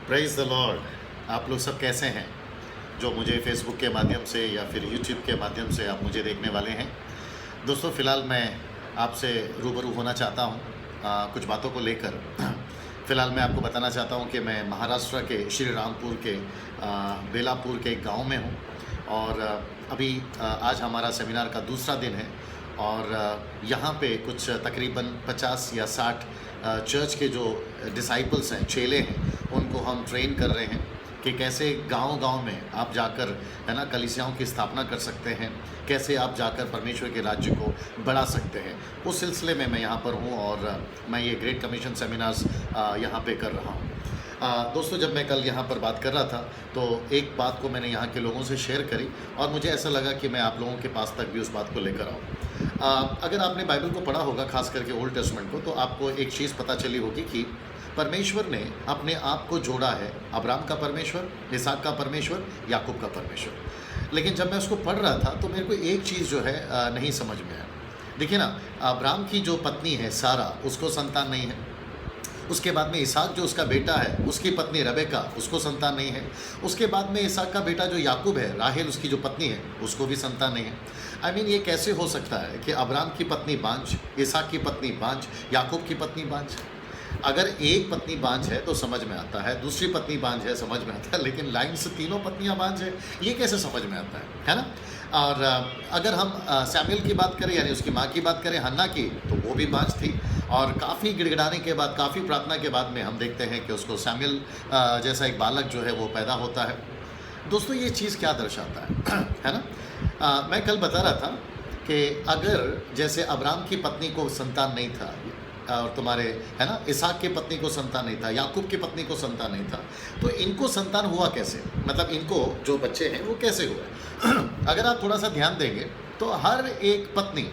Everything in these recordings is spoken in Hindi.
Praise the Lord. आप लोग सब कैसे हैं जो मुझे फेसबुक के माध्यम से या फिर यूट्यूब के माध्यम से आप मुझे देखने वाले हैं। दोस्तों, फ़िलहाल मैं आपसे रूबरू होना चाहता हूँ कुछ बातों को लेकर। फ़िलहाल मैं आपको बताना चाहता हूँ कि मैं महाराष्ट्र के श्री रामपुर के बेलापुर के एक गाँव में हूँ और अभी आज हमारा सेमिनार का दूसरा दिन है और यहाँ पे कुछ तकरीबन 50 या 60 चर्च के जो डिसाइपल्स हैं, चेले हैं, उनको हम ट्रेन कर रहे हैं कि कैसे गांव-गांव में आप जाकर, है ना, कलीसियाओं की स्थापना कर सकते हैं, कैसे आप जाकर परमेश्वर के राज्य को बढ़ा सकते हैं। उस सिलसिले में मैं यहाँ पर हूँ और मैं ये ग्रेट कमीशन सेमिनार्स यहाँ पे कर रहा हूँ। दोस्तों, जब मैं कल यहाँ पर बात कर रहा था तो एक बात को मैंने यहाँ के लोगों से शेयर करी और मुझे ऐसा लगा कि मैं आप लोगों के पास तक भी उस बात को लेकर आऊँ। अगर आपने बाइबल को पढ़ा होगा, खास करके ओल्ड टेस्टमेंट को, तो आपको एक चीज़ पता चली होगी कि परमेश्वर ने अपने आप को जोड़ा है अब्राहम का परमेश्वर, इसहाक का परमेश्वर, याकूब का परमेश्वर। लेकिन जब मैं उसको पढ़ रहा था तो मेरे को एक चीज़ जो है नहीं समझ में आया। देखिए ना, अब्राहम की जो पत्नी है सारा, उसको संतान नहीं है। उसके बाद में इसहाक जो उसका बेटा है, उसकी पत्नी रबेका, उसको संतान नहीं है। उसके बाद में इसहाक का बेटा जो याकूब है, राहेल उसकी जो पत्नी है, उसको भी संतान नहीं है। आई मीन, ये कैसे हो सकता है कि अब्राहम की पत्नी बांझ, इसहाक की पत्नी बांझ, याकूब की पत्नी बांझ। अगर एक पत्नी बांझ है तो समझ में आता है, दूसरी पत्नी बांझ है समझ में आता है, लेकिन लाइन से तीनों पत्नियां बांझ है, ये कैसे समझ में आता है ना। और अगर हम सैमुएल की बात करें, यानी उसकी माँ की बात करें, हन्ना की, तो वो भी बांझ थी और काफ़ी गिड़गिड़ाने के बाद, काफ़ी प्रार्थना के बाद में हम देखते हैं कि उसको सैमुएल जैसा एक बालक जो है वो पैदा होता है। दोस्तों, ये चीज़ क्या दर्शाता है ना। मैं कल बता रहा था कि अगर जैसे अब्राहम की पत्नी को संतान नहीं था और तुम्हारे, है ना, इसहाक की पत्नी को संतान नहीं था, याकूब की पत्नी को संतान नहीं था, तो इनको संतान हुआ कैसे? मतलब इनको जो बच्चे हैं वो कैसे हुए? अगर आप थोड़ा सा ध्यान देंगे तो हर एक पत्नी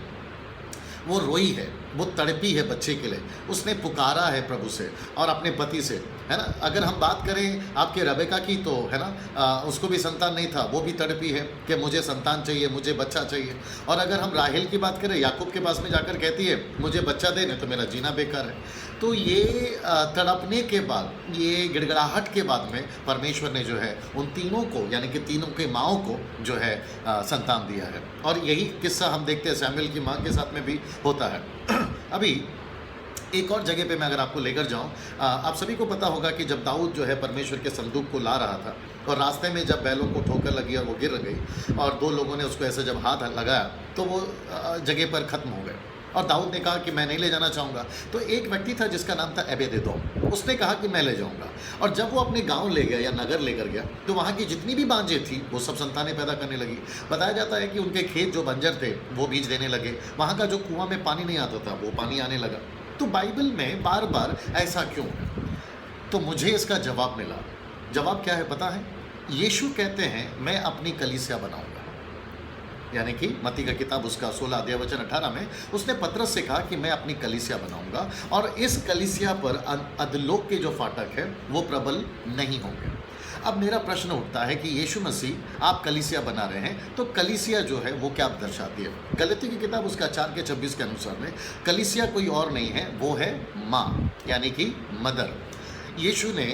वो रोई है, वो तड़पी है बच्चे के लिए, उसने पुकारा है प्रभु से और अपने पति से, है ना। अगर हम बात करें आपके रबेका की, तो है ना, उसको भी संतान नहीं था, वो भी तड़पी है कि मुझे संतान चाहिए, मुझे बच्चा चाहिए। और अगर हम राहेल की बात करें, याकूब के पास में जाकर कहती है मुझे बच्चा दे, नहीं तो मेरा जीना बेकार है। तो ये तड़पने के बाद, ये गिड़गिड़ाहट के बाद में परमेश्वर ने जो है उन तीनों को, यानी कि तीनों के माँओं को जो है संतान दिया है। और यही किस्सा हम देखते हैं सैमुएल की माँ के साथ में भी होता है। अभी एक और जगह पे मैं अगर आपको लेकर जाऊं, आप सभी को पता होगा कि जब दाऊद जो है परमेश्वर के संदूक को ला रहा था और रास्ते में जब बैलों को ठोकर लगी और वो गिर गई और दो लोगों ने उसको ऐसे जब हाथ लगाया तो वो जगह पर ख़त्म हो गए और दाऊद ने कहा कि मैं नहीं ले जाना चाहूँगा। तो एक व्यक्ति था जिसका नाम था एबेदेदोम, उसने कहा कि मैं ले जाऊँगा। और जब वो अपने गांव ले गया या नगर लेकर गया तो वहाँ की जितनी भी बांझें थी वो सब संतानें पैदा करने लगी। बताया जाता है कि उनके खेत जो बंजर थे वो बीज देने लगे, वहाँ का जो कुआं में पानी नहीं आता था वो पानी आने लगा। तो बाइबल में बार बार ऐसा क्यों है? तो मुझे इसका जवाब मिला। जवाब क्या है पता है? यीशु कहते हैं मैं अपनी कलीसिया बनाऊँगा, यानी कि मत्ती का किताब उसका 16 अध्याय वचन 18 में उसने पतरस से कहा कि मैं अपनी कलीसिया बनाऊंगा और इस कलीसिया पर अधोलोक के जो फाटक है वो प्रबल नहीं होंगे। अब मेरा प्रश्न उठता है कि यीशु मसीह आप कलीसिया बना रहे हैं, तो कलीसिया जो है वो क्या दर्शाती है? गलती की किताब उसका 4:26 के अनुसार में कलीसिया कोई और नहीं है, वो है माँ, यानी कि मदर। यीशु ने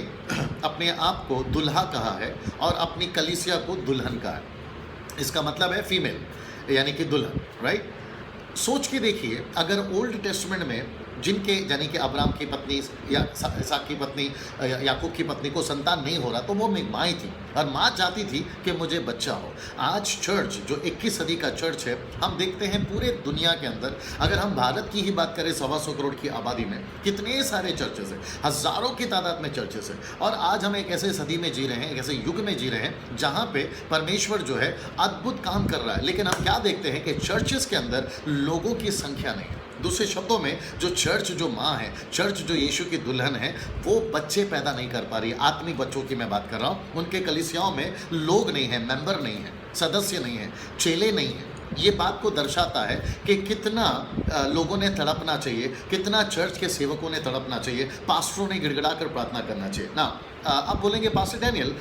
अपने आप को दुल्हा कहा है और अपनी कलीसिया को दुल्हन कहा है। इसका मतलब है फीमेल, यानी कि दुल्हन, राइट। सोच के देखिए, अगर ओल्ड टेस्टमेंट में जिनके, यानी कि अब्राहम की पत्नी या इसहाक की पत्नी, याकूब की पत्नी को संतान नहीं हो रहा, तो वो माँ ही थी और माँ चाहती थी कि मुझे बच्चा हो। आज चर्च जो 21 सदी का चर्च है, हम देखते हैं पूरे दुनिया के अंदर, अगर हम भारत की ही बात करें 125 करोड़ की आबादी में कितने सारे चर्चेस हैं, हज़ारों की तादाद में चर्चेस हैं। और आज हम एक ऐसे सदी में जी रहे हैं, एक ऐसे युग में जी रहे हैं जहाँ पे परमेश्वर जो है अद्भुत काम कर रहा है। लेकिन हम क्या देखते हैं कि चर्चेस के अंदर लोगों की संख्या नहीं है। दूसरे शब्दों में, जो चर्च जो माँ है, चर्च जो यीशु की दुल्हन है, वो बच्चे पैदा नहीं कर पा रही। आत्मिक बच्चों की मैं बात कर रहा हूँ। उनके कलीसियाओं में लोग नहीं हैं, मेंबर नहीं हैं, सदस्य नहीं हैं, चेले नहीं हैं। ये बात को दर्शाता है कि कितना लोगों ने तड़पना चाहिए, कितना चर्च के सेवकों ने तड़पना चाहिए, पास्टरों ने गिड़गिड़ा कर प्रार्थना करना चाहिए ना। आप बोलेंगे पास्टर डैनियल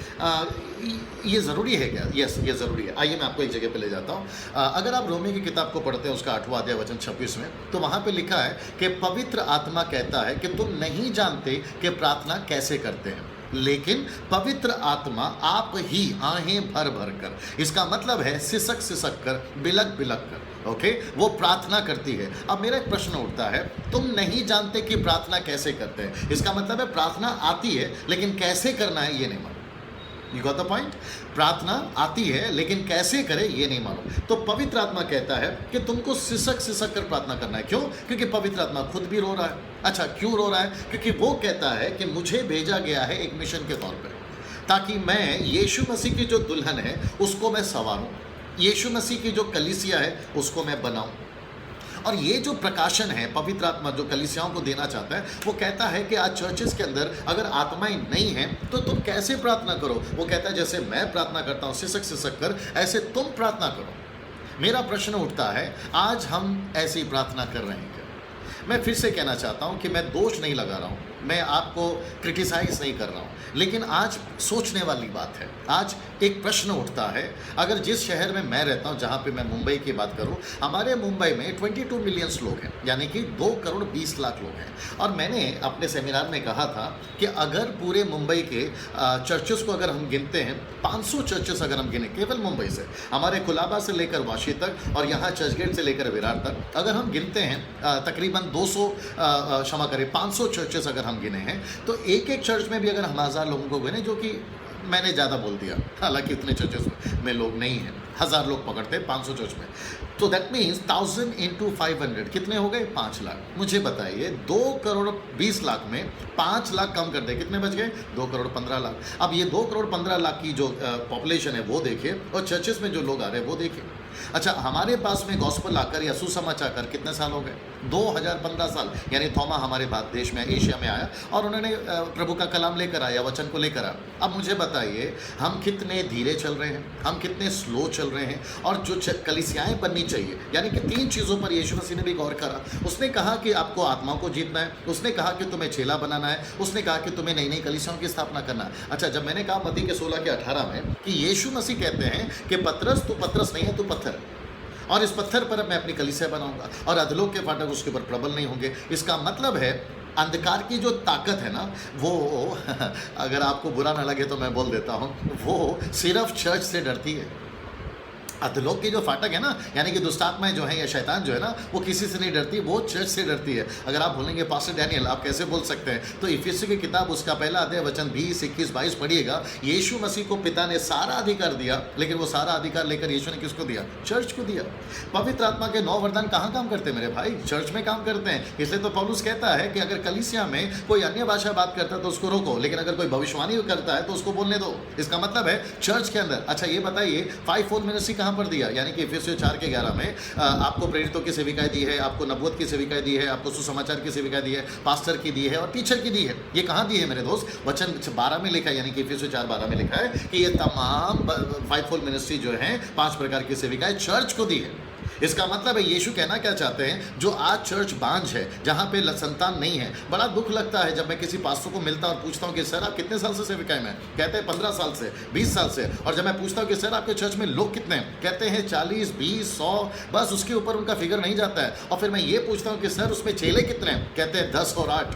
ये ज़रूरी है क्या? यस, ये ज़रूरी है। आइए मैं आपको एक जगह पे ले जाता हूँ। अगर आप रोमी की किताब को पढ़ते हैं, उसका 8वां अध्याय वचन 26 में, तो वहाँ पे लिखा है कि पवित्र आत्मा कहता है कि तुम नहीं जानते कि प्रार्थना कैसे करते हैं। लेकिन पवित्र आत्मा आप ही आहें भर भर कर, इसका मतलब है सिसक सिसक कर, बिलक बिलक कर, ओके, वो प्रार्थना करती है। अब मेरा एक प्रश्न उठता है, तुम नहीं जानते कि प्रार्थना कैसे करते हैं, इसका मतलब है प्रार्थना आती है लेकिन कैसे करना है ये नहीं मालूम। You got the point? प्रार्थना आती है लेकिन कैसे करे ये नहीं मालूम। तो पवित्र आत्मा कहता है कि तुमको सिसक सिसक कर प्रार्थना करना है। क्यों? क्योंकि पवित्र आत्मा खुद भी रो रहा है। अच्छा, क्यों रो रहा है? क्योंकि वो कहता है कि मुझे भेजा गया है एक मिशन के तौर पर, ताकि मैं यीशु मसीह की जो दुल्हन है उसको मैं संवारूं, यीशु मसीह की जो कलीसिया है उसको मैं बनाऊं। और ये जो प्रकाशन है पवित्र आत्मा जो कलीसियाओं को देना चाहता है, वो कहता है कि आज चर्चेस के अंदर अगर आत्माएं नहीं हैं तो तुम कैसे प्रार्थना करो। वो कहता है जैसे मैं प्रार्थना करता हूँ सिसक सिसक कर, ऐसे तुम प्रार्थना करो। मेरा प्रश्न उठता है, आज हम ऐसी प्रार्थना कर रहे हैं क्या? मैं फिर से कहना चाहता हूँ कि मैं दोष नहीं लगा रहा हूँ, मैं आपको क्रिटिसाइज नहीं कर रहा हूँ, लेकिन आज सोचने वाली बात है। आज एक प्रश्न उठता है, अगर जिस शहर में मैं रहता हूँ, जहाँ पे मैं मुंबई की बात करूँ, हमारे मुंबई में 22 मिलियन लोग हैं, यानी कि 2 करोड़ 20 लाख लोग हैं। और मैंने अपने सेमिनार में कहा था कि अगर पूरे मुंबई के चर्चेस को अगर हम गिनते हैं, 500 चर्चेस अगर हम गिने केवल मुंबई से, हमारे कुलाबा से लेकर वाशी तक और यहाँ चर्चगेट से लेकर विरार तक, अगर हम गिनते हैं तकरीबन 500 चर्चेस अगर हम गिने हैं, तो एक एक चर्च में भी अगर हम 1000 लोगों को गिने, जो कि मैंने ज़्यादा बोल दिया, हालांकि इतने चर्चेस में लोग नहीं हैं, 1000 लोग पकड़ते हैं 500 चर्च में, तो दैट मीन्स 1000 इंटू 500 कितने हो गए? 5 लाख। मुझे बताइए 2 करोड़ 20 लाख में 5 लाख कम कर दे, कितने बच गए? 2 करोड़ 15 लाख। अब ये 2 करोड़ 15 लाख की जो पॉपुलेशन है वो देखिए, और चर्चेस में जो लोग आ रहे हैं वो देखिए। अच्छा, हमारे पास में गॉस्पेल आकर या सुसमाचार आकर कितने साल हो गए? 2015 साल। यानी थोमा हमारे भारत देश में, एशिया में आया और उन्होंने प्रभु का कलाम लेकर आया, वचन को लेकर आया। अब मुझे बताइए हम कितने धीरे चल रहे हैं, हम कितने स्लो चल रहे हैं। और जो कलीसियाएं बननी चाहिए, यानी कि 3 चीज़ों पर यीशु मसीह ने भी गौर करा। उसने कहा कि आपको आत्माओं को जीतना है, उसने कहा कि तुम्हें चेला बनाना है, उसने कहा कि तुम्हें नई नई कलीसियाओं की स्थापना करना है। अच्छा, जब मैंने कहा मत्ती के 16 के 18 में कि यीशु मसीह कहते हैं कि पतरस तू पतरस नहीं है, तू पत्थर, और इस पत्थर पर मैं अपनी कलीसिया बनाऊंगा और अधलोक के फाटक उसके ऊपर प्रबल नहीं होंगे। इसका मतलब है अंधकार की जो ताकत है ना, वो अगर आपको बुरा ना लगे तो मैं बोल देता हूँ, वो सिर्फ चर्च से डरती है। अधलोक के जो फाटक है ना, यानी कि दुष्टात्माएं जो हैं या शैतान जो है ना, वो किसी से नहीं डरती, वो चर्च से डरती है। अगर आप बोलेंगे पास्टर डैनियल आप कैसे बोल सकते हैं, तो इफिसियों की किताब उसका पहला अध्याय वचन 20, 21, 22 पढ़िएगा। यीशु मसीह को पिता ने सारा अधिकार दिया, लेकिन वो सारा अधिकार लेकर यीशु ने किसको दिया? चर्च को दिया। पवित्र आत्मा के 9 वरदान कहाँ काम करते हैं मेरे भाई? चर्च में काम करते हैं। इसलिए तो पौलुस कहता है कि अगर कलीसिया में कोई अन्य भाषा बात करता है तो उसको रोको, लेकिन अगर कोई भविष्यवाणी करता है तो उसको बोलने दो। इसका मतलब है चर्च के अंदर। अच्छा, ये बताइए 5-4 मिनिस्ट्री कहाँ पर दिया? यानी कि इफिसियों 4:11 में आपको प्रेरितों की सेविकाएं दी है, आपको नबूवत की सेविकाएं दी है, आपको सुसमाचार की सेविकाएं दी है, पास्टर की दी है और टीचर की दी है। ये कहाँ दी है मेरे दोस्त? वचन 12 में लिखा है, यानी कि इफिसियों 4:12 में लिखा है कि ये तमाम 5-4 मिनिस्ट्री जो है 5 प्रकार की सेविकाएं चर्च को दी है। इसका मतलब है यीशु कहना क्या चाहते हैं, जो आज चर्च बांझ है, जहाँ पे संतान नहीं है। बड़ा दुख लगता है जब मैं किसी पास्टर को मिलता और पूछता हूँ कि सर आप कितने साल से सेविकाएं में? कहते हैं 15 साल से, 20 साल से। और जब मैं पूछता हूँ कि सर आपके चर्च में लोग कितने हैं? कहते हैं 40, 20, 100, बस उसके ऊपर उनका फिगर नहीं जाता है। और फिर मैं ये पूछता हूँ कि सर उसमें चेले कितने हैं? कहते हैं 10 और 8।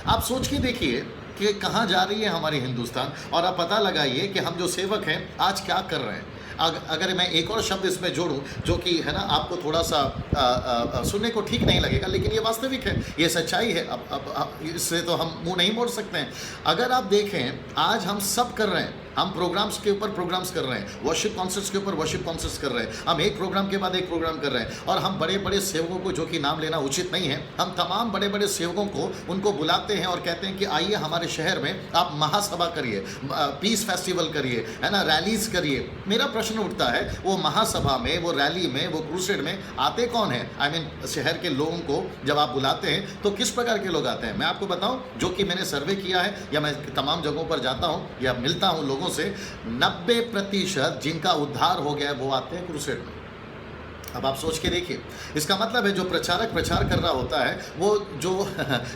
आप सोच के देखिए कि कहाँ जा रही है हमारी हिंदुस्तान, और आप पता लगाइए कि हम जो सेवक हैं आज क्या कर रहे हैं। अगर मैं एक और शब्द इसमें जोड़ूं जो कि है ना आपको थोड़ा सा सुनने को ठीक नहीं लगेगा, लेकिन ये वास्तविक है, ये सच्चाई है। अब इससे तो हम मुंह नहीं मोड़ सकते हैं। अगर आप देखें आज हम सब कर रहे हैं, हम प्रोग्राम्स के ऊपर प्रोग्राम्स कर रहे हैं, वर्शिप कॉन्सर्ट्स के ऊपर वर्शिप कॉन्सर्ट्स कर रहे हैं, हम एक प्रोग्राम के बाद एक प्रोग्राम कर रहे हैं। और हम बड़े बड़े सेवकों को, जो कि नाम लेना उचित नहीं है, हम तमाम बड़े बड़े सेवकों को उनको बुलाते हैं और कहते हैं कि आइए हमारे शहर में आप महासभा करिए, पीस फेस्टिवल करिए, है ना, रैलीज करिए। मेरा प्रश्न उठता है, वो महासभा में, वो रैली में, वो क्रूसेड में आते कौन है? आई मीन शहर के लोगों को जब आप बुलाते हैं तो किस प्रकार के लोग आते हैं? मैं आपको बताऊं, जो कि मैंने सर्वे किया है या मैं तमाम जगहों पर जाता हूं या मिलता हूं लोगों से, 90% जिनका उद्धार हो गया है वो आते हैं क्रूसेड में। अब आप सोच के देखिए, इसका मतलब है जो प्रचारक प्रचार कर रहा होता है वो जो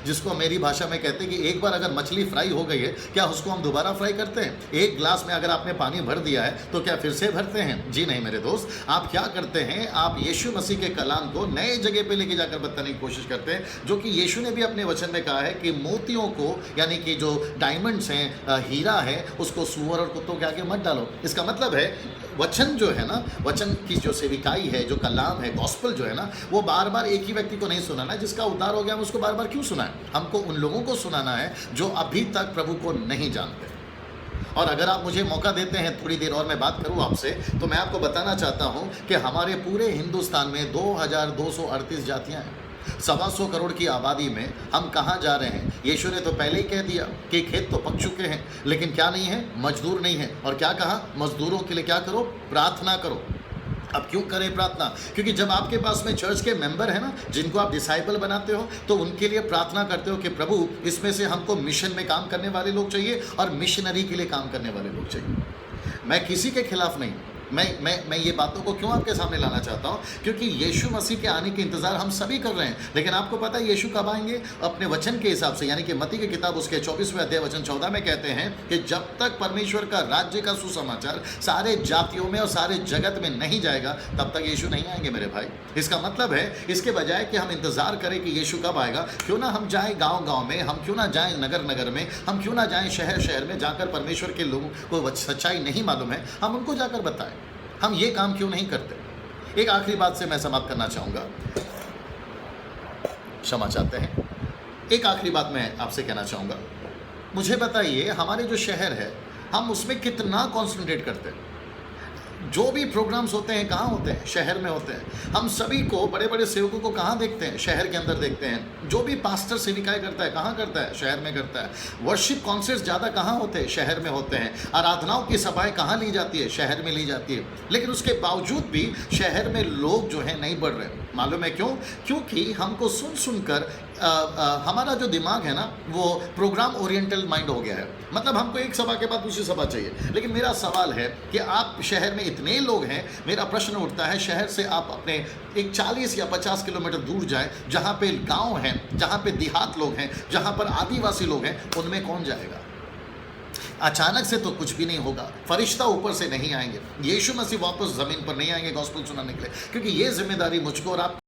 जिसको मेरी भाषा में कहते हैं कि एक बार अगर मछली फ्राई हो गई है, क्या उसको हम दोबारा फ्राई करते हैं? एक ग्लास में अगर आपने पानी भर दिया है तो क्या फिर से भरते हैं? जी नहीं मेरे दोस्त, आप क्या करते हैं, आप यीशु मसीह के कलाम को नए जगह पे लेके जाकर बताने की कोशिश करते हैं, जो कि यीशु ने भी अपने वचन में कहा है कि मोतियों को, यानी कि जो डायमंड्स हैं, हीरा है, उसको सूअर और कुत्तों के आगे मत डालो। इसका मतलब है वचन जो है ना, वचन की जो सेविकाई है, जो कलाम है, गॉस्पल जो है ना, वो बार बार एक ही व्यक्ति को नहीं सुनाना है। जिसका उद्धार हो गया हम उसको बार बार क्यों सुनाएं? हमको उन लोगों को सुनाना है जो अभी तक प्रभु को नहीं जानते। और अगर आप मुझे मौका देते हैं थोड़ी देर और मैं बात करूं आपसे, तो मैं आपको बताना चाहता हूं कि हमारे पूरे हिंदुस्तान में 2238 जातियां हैं। 125 करोड़ की आबादी में हम कहाँ जा रहे हैं? यीशु ने तो पहले ही कह दिया कि खेत तो पक चुके हैं, लेकिन क्या नहीं है? मजदूर नहीं है। और क्या कहा? मजदूरों के लिए क्या करो? प्रार्थना करो। अब क्यों करें प्रार्थना? क्योंकि जब आपके पास में चर्च के मेंबर है ना, जिनको आप डिसाइपल बनाते हो, तो उनके लिए प्रार्थना करते हो कि प्रभु इसमें से हमको मिशन में काम करने वाले लोग चाहिए और मिशनरी के लिए काम करने वाले लोग चाहिए। मैं किसी के खिलाफ नहीं, मैं ये बातों को क्यों आपके सामने लाना चाहता हूँ? क्योंकि यीशु मसीह के आने के इंतज़ार हम सभी कर रहे हैं। लेकिन आपको पता है यीशु कब आएंगे? अपने वचन के हिसाब से, यानी कि मत्ती की किताब उसके 24वें अध्याय वचन 14 में कहते हैं कि जब तक परमेश्वर का राज्य का सुसमाचार सारे जातियों में और सारे जगत में नहीं जाएगा, तब तक यीशु नहीं आएंगे मेरे भाई। इसका मतलब है इसके बजाय कि हम इंतज़ार करें कि यीशु कब आएगा, क्यों ना हम जाएँ गाँव-गाँव में, हम क्यों ना जाएँ नगर-नगर में, हम क्यों ना जाएँ शहर-शहर में, जाकर परमेश्वर के लोगों को सच्चाई नहीं मालूम है, हम उनको जाकर बताएँ। हम ये काम क्यों नहीं करते? एक आखिरी बात से मैं समाप्त करना चाहूँगा, क्षमा चाहते हैं। एक आखिरी बात मैं आपसे कहना चाहूँगा, मुझे बताइए हमारे जो शहर है, हम उसमें कितना कॉन्सेंट्रेट करते हैं? जो भी प्रोग्राम्स होते हैं कहाँ होते हैं? शहर में होते हैं। हम सभी को, बड़े बड़े सेवकों को कहाँ देखते हैं? शहर के अंदर देखते हैं। जो भी पास्टर सेविकाएं करता है कहाँ करता है? शहर में करता है। वर्शिप कॉन्सर्ट्स ज़्यादा कहाँ होते हैं? शहर में होते हैं। आराधनाओं की सभाएं कहाँ ली जाती है? शहर में ली जाती है। लेकिन उसके बावजूद भी शहर में लोग जो हैं नहीं बढ़ रहे। मालूम है क्यों? क्योंकि हमको सुन सुनकर हमारा जो दिमाग है ना, वो प्रोग्राम ओरिएंटल माइंड हो गया है। मतलब हमको एक सभा के बाद दूसरी सभा चाहिए। लेकिन मेरा सवाल है कि आप शहर में इतने लोग हैं, मेरा प्रश्न उठता है, शहर से आप अपने एक 40 या 50 किलोमीटर दूर जाएं, जहाँ पे गांव हैं, जहाँ पे देहात लोग हैं, जहाँ पर आदिवासी लोग हैं, उनमें कौन जाएगा? अचानक से तो कुछ भी नहीं होगा। फरिश्ता ऊपर से नहीं आएंगे। यीशु मसीह वापस ज़मीन पर नहीं आएंगे गॉस्पेल सुनाने के लिए, क्योंकि ये जिम्मेदारी मुझको और आप